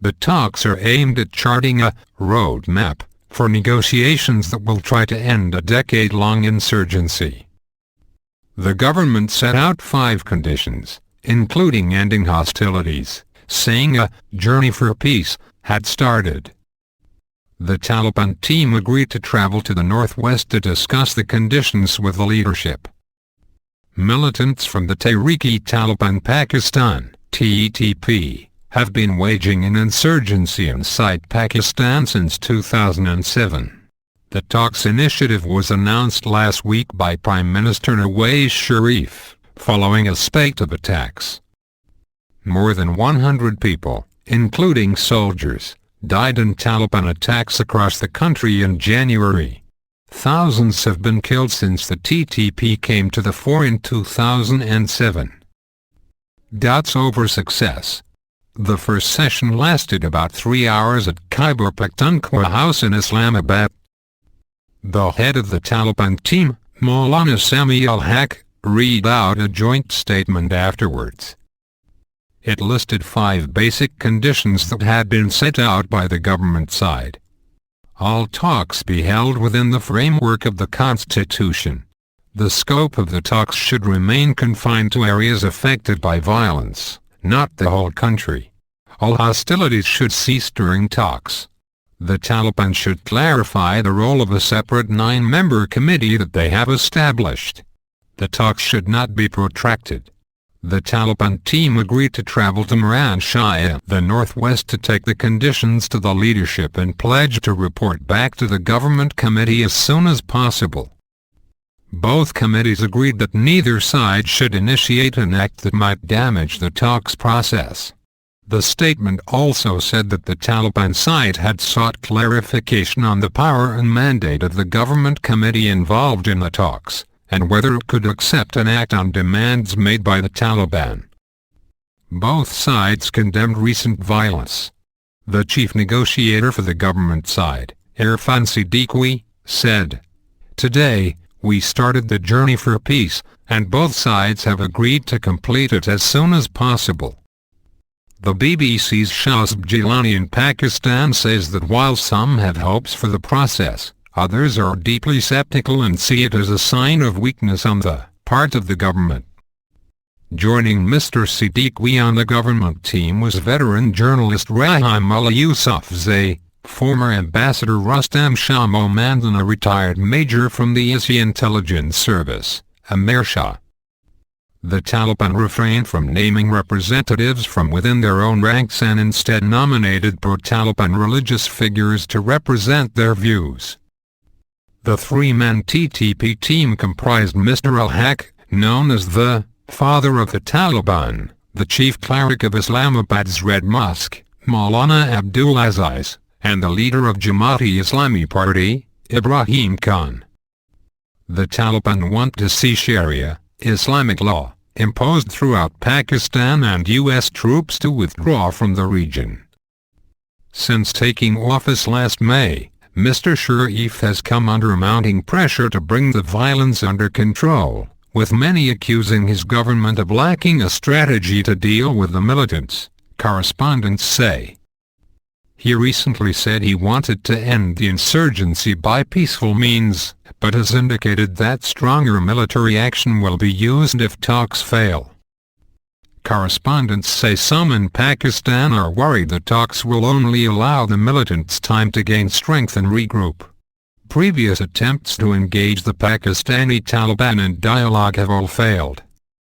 The talks are aimed at charting a roadmap for negotiations that will try to end a decade-long insurgency. The government set out 5 conditions, including ending hostilities, saying a journey for peace had started. The Taliban team agreed to travel to the northwest to discuss the conditions with the leadership. Militants from the Tehreek-e-Taliban Pakistan (TTP) have been waging an insurgency inside Pakistan since 2007. The talks initiative was announced last week by Prime Minister Nawaz Sharif, following a spate of attacks. More than 100 people, including soldiers, died in Taliban attacks across the country in January. Thousands have been killed since the TTP came to the fore in 2007. Doubts over success. The first session lasted about 3 hours at Khyber Pakhtunkhwa House in Islamabad. The head of the Taliban team, Maulana Sami ul-Haq, read out a joint statement afterwards. It listed 5 basic conditions that had been set out by the government side. All talks be held within the framework of the Constitution. The scope of the talks should remain confined to areas affected by violence, not the whole country. All hostilities should cease during talks. The Taliban should clarify the role of a separate 9-member committee that they have established. The talks should not be protracted. The Taliban team agreed to travel to Miran Shah, the northwest, to take the conditions to the leadership and pledge to report back to the government committee as soon as possible. Both committees agreed that neither side should initiate an act that might damage the talks process. The statement also said that the Taliban side had sought clarification on the power and mandate of the government committee involved in the talks, and whether it could accept and act on demands made by the Taliban. Both sides condemned recent violence. The chief negotiator for the government side, Irfan Siddiqui, said, "Today, we started the journey for peace, and both sides have agreed to complete it as soon as possible." The BBC's Shahzab Jilani in Pakistan says that while some have hopes for the process, others are deeply skeptical and see it as a sign of weakness on the part of the government. Joining Mr. Siddiqui on the government team was veteran journalist Rahimullah Yousafzai, former ambassador Rustam Shah Momand, and a retired major from the ISI intelligence service, Amir Shah. The Taliban refrained from naming representatives from within their own ranks and instead nominated pro-Taliban religious figures to represent their views. The 3-man TTP team comprised Mr. ul-Haq, known as the Father of the Taliban, the chief cleric of Islamabad's Red Mosque, Maulana Abdul Aziz, and the leader of Jamaat-e-Islami Party, Ibrahim Khan. The Taliban want to see Sharia, Islamic law, imposed throughout Pakistan and U.S. troops to withdraw from the region. Since taking office last May, Mr. Sharif has come under mounting pressure to bring the violence under control, with many accusing his government of lacking a strategy to deal with the militants, correspondents say. He recently said he wanted to end the insurgency by peaceful means, but has indicated that stronger military action will be used if talks fail. Correspondents say some in Pakistan are worried the talks will only allow the militants time to gain strength and regroup. Previous attempts to engage the Pakistani Taliban in dialogue have all failed.